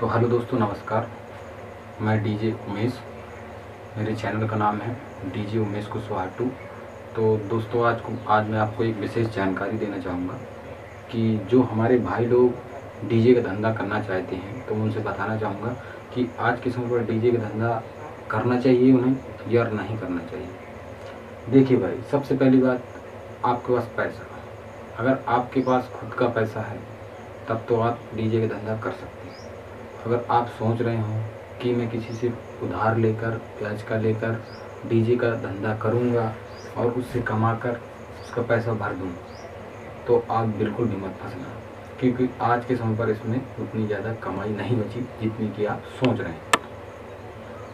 तो हेलो दोस्तों, नमस्कार। मैं डीजे उमेश, मेरे चैनल का नाम है डीजे उमेश कुशवाहा 2। तो दोस्तों, आज मैं आपको एक विशेष जानकारी देना चाहूँगा कि जो हमारे भाई लोग डीजे का धंधा करना चाहते हैं, तो उनसे बताना चाहूँगा कि आज के समय पर डीजे का धंधा करना चाहिए उन्हें या नहीं करना चाहिए। देखिए भाई, सबसे पहली बात, आपके पास पैसा, अगर आपके पास खुद का पैसा है तब तो आप डीजे का धंधा कर सकते हैं। अगर आप सोच रहे हो कि मैं किसी से उधार लेकर, ब्याज का लेकर डीजे का धंधा करूंगा और उससे कमाकर उसका पैसा भर दूँ, तो आप बिल्कुल भी मत फंसना, क्योंकि आज के समय पर इसमें उतनी ज़्यादा कमाई नहीं बची जितनी कि आप सोच रहे हैं।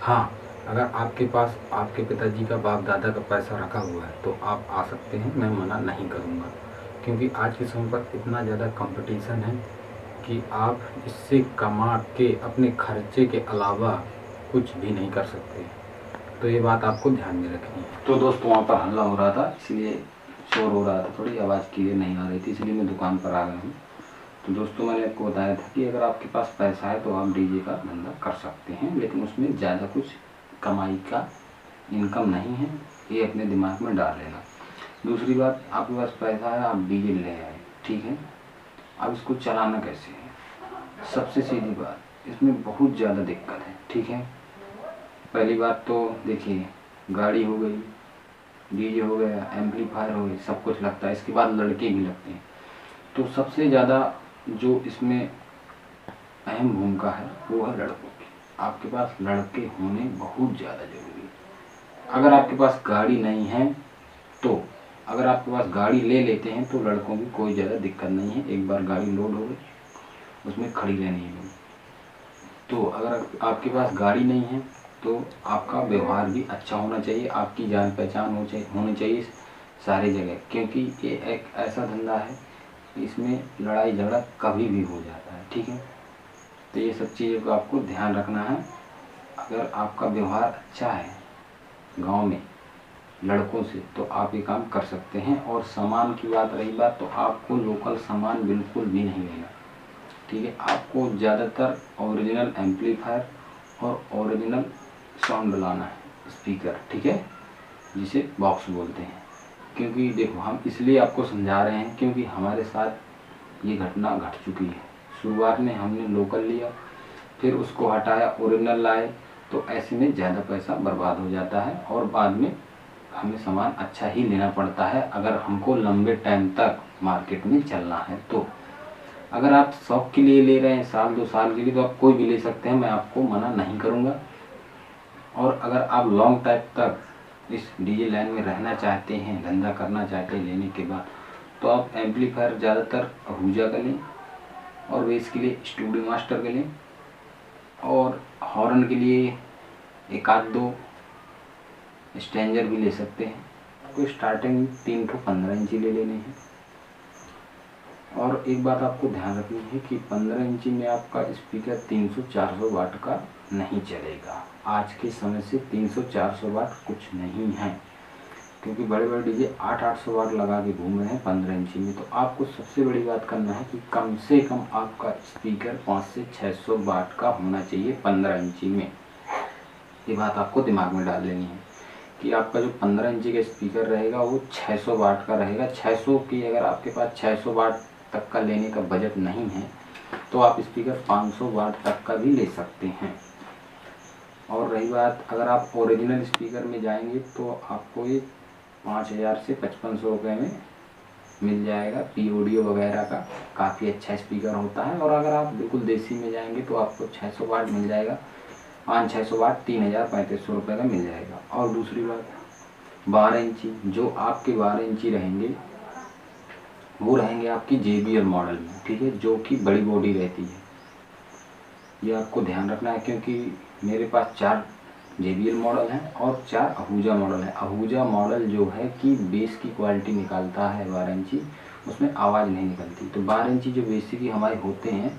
हाँ, अगर आपके पास आपके पिताजी का, बाप दादा का पैसा रखा हुआ है तो आप आ सकते हैं, मैं मना नहीं करूँगा, क्योंकि आज के समय पर इतना ज़्यादा कंपटीशन है कि आप इससे कमा के अपने खर्चे के अलावा कुछ भी नहीं कर सकते। तो ये बात आपको ध्यान में रखनी है। तो दोस्तों, वहाँ पर हल्ला हो रहा था, इसलिए शोर हो रहा था, थोड़ी आवाज़ क्लियर नहीं आ रही थी, इसलिए मैं दुकान पर आ गया हूँ। तो दोस्तों, मैंने आपको बताया था कि अगर आपके पास पैसा है तो आप डीजे का धंधा कर सकते हैं, लेकिन उसमें ज़्यादा कुछ कमाई का इनकम नहीं है, ये अपने दिमाग में डाल लेना। दूसरी बात, आपके पास पैसा है, आप डीजे ले आए, ठीक है, अब इसको चलाना कैसे है? सबसे सीधी बात, इसमें बहुत ज़्यादा दिक्कत है, ठीक है। पहली बात तो देखिए, गाड़ी हो गई, डीजे हो गया, एम्पलीफायर हो गई, सब कुछ लगता है, इसके बाद लड़के भी लगते हैं। तो सबसे ज़्यादा जो इसमें अहम भूमिका है वो है लड़कों की। आपके पास लड़के होने बहुत ज़्यादा ज़रूरी है। अगर आपके पास गाड़ी नहीं है तो, अगर आपके पास गाड़ी ले लेते हैं तो लड़कों की कोई ज़्यादा दिक्कत नहीं है, एक बार गाड़ी लोड हो गई उसमें खड़ी रहनी है। तो अगर आपके पास गाड़ी नहीं है तो आपका व्यवहार भी अच्छा होना चाहिए, आपकी जान पहचान होनी चाहिए सारी जगह, क्योंकि ये एक ऐसा धंधा है, इसमें लड़ाई झगड़ा कभी भी हो जाता है, ठीक है। तो ये सब चीज़ों को आपको ध्यान रखना है। अगर आपका व्यवहार अच्छा है गांव में लड़कों से तो आप ये काम कर सकते हैं। और सामान की बात रही बात, तो आपको लोकल सामान बिल्कुल भी नहीं लेना, ठीक है। आपको ज़्यादातर ओरिजिनल एम्पलीफायर और ओरिजिनल साउंड लाना है, स्पीकर, ठीक है, जिसे बॉक्स बोलते हैं। क्योंकि देखो, हम इसलिए आपको समझा रहे हैं क्योंकि हमारे साथ ये घटना घट चुकी है। शुरुआत में हमने लोकल लिया, फिर उसको हटाया, ओरिजिनल लाए, तो ऐसे में ज़्यादा पैसा बर्बाद हो जाता है और बाद में हमें सामान अच्छा ही लेना पड़ता है अगर हमको लंबे टाइम तक मार्केट में चलना है। तो अगर आप शौक के लिए ले रहे हैं, साल 2 साल के लिए, तो आप कोई भी ले सकते हैं, मैं आपको मना नहीं करूँगा। और अगर आप लॉन्ग टाइम तक इस डीजे लाइन में रहना चाहते हैं, धंधा करना चाहते हैं लेने के बाद, तो आप एम्पलीफायर ज़्यादातर आहूजा का लें, और बेस के लिए स्टूडियो मास्टर का लें, और हॉर्न के लिए एक आध दो स्ट्रेंजर भी ले सकते हैं। आपको स्टार्टिंग 3 तो 15 इंची ले लेने हैं। और एक बात आपको ध्यान रखनी है कि 15 इंची में आपका स्पीकर 300-400 वाट का नहीं चलेगा। आज के समय से 300-400 वाट कुछ नहीं है, क्योंकि बड़े बड़े डीजे 800-800 वाट लगा के घूम रहे हैं 15 इंची में। तो आपको सबसे बड़ी बात करना है कि कम से कम आपका स्पीकर 500 से 600 वाट का होना चाहिए 15 इंची में। ये बात आपको दिमाग में डाल लेनी है कि आपका जो 15 इंची का स्पीकर रहेगा वो 600 वाट का रहेगा। 600 की, अगर आपके पास 600 वाट तक का लेने का बजट नहीं है तो आप स्पीकर 500 वाट तक का भी ले सकते हैं। और रही बात, अगर आप ओरिजिनल स्पीकर में जाएंगे तो आपको ये 5000 से 5500 रुपये में मिल जाएगा। पीओडियो वगैरह का काफ़ी अच्छा स्पीकर होता है। और अगर आप बिल्कुल देसी में जाएंगे तो आपको 600 वाट मिल जाएगा, 500-600 वाट 3000-3500 रुपये का मिल जाएगा। और दूसरी बात, 12 इंची, जो आपके 12 इंची रहेंगे वो रहेंगे आपकी JBL मॉडल में, ठीक है, जो कि बड़ी बॉडी रहती है। ये आपको ध्यान रखना है, क्योंकि मेरे पास 4 JBL मॉडल हैं और 4 आहूजा मॉडल हैं। आहूजा मॉडल जो है कि बेस की क्वालिटी निकालता है 12 इंची, उसमें आवाज़ नहीं निकलती। तो 12 इंची जो बेसिकली हमारे होते हैं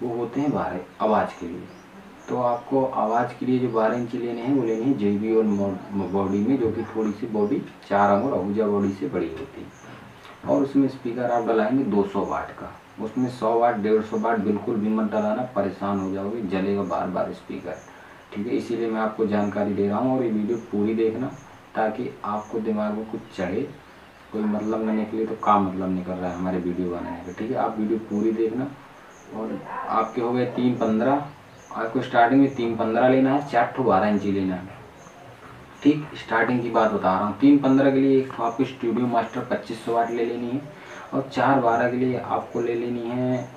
वो होते हैं 12 आवाज़ के लिए। तो आपको आवाज़ के लिए जो 12 इंची लेने हैं वो लेने हैं JBL बॉडी में, जो कि थोड़ी सी बॉडी 4 अंग और आहूजा बॉडी से बड़ी होती है। और उसमें स्पीकर आप डलाएंगे 200 वाट का, उसमें 100 वाट 150 वाट बिल्कुल भी मत डलाना, परेशान हो जाओगे, जलेगा बार बार स्पीकर। ठीक है, इसीलिए मैं आपको जानकारी दे रहा हूँ और ये वीडियो पूरी देखना ताकि आपको दिमाग में कुछ चढ़े, कोई मतलब नहीं निकले तो काम मतलब नहीं कर रहा है हमारे वीडियो बनाने का। ठीक है, आप वीडियो पूरी देखना। और आपके हो गए 315, आपको स्टार्टिंग में 315 लेना है, 4 ठो 12 इंची लेना है। ठीक, स्टार्टिंग की बात बता रहा हूँ। 315 के लिए एक तो आपको स्टूडियो मास्टर 2500 वाट ले लेनी है और 412 के लिए आपको ले लेनी है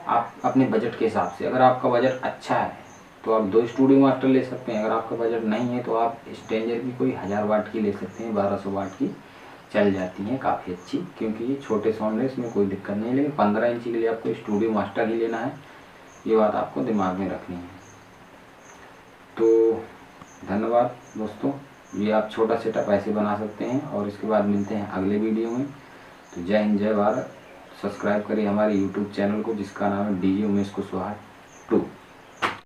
आप अपने बजट के हिसाब से। अगर आपका बजट अच्छा है तो आप 2 स्टूडियो मास्टर ले सकते हैं। अगर आपका बजट नहीं है तो आप स्ट्रेंजर की कोई 1000 वाट की ले सकते हैं, 1200 वाट की चल जाती हैं काफ़ी अच्छी, क्योंकि ये छोटे साउंड है, इसमें कोई दिक्कत नहीं है। लेकिन 15 इंची के लिए आपको स्टूडियो मास्टर ही लेना है, ये बात आपको दिमाग में रखनी है। तो धन्यवाद दोस्तों, ये आप छोटा सेटअप ऐसे बना सकते हैं। और इसके बाद मिलते हैं अगले वीडियो में। तो जय हिंद जय भारत। सब्सक्राइब करिए हमारे यूट्यूब चैनल को जिसका नाम है डीजे उमेश कुशवाहा 2।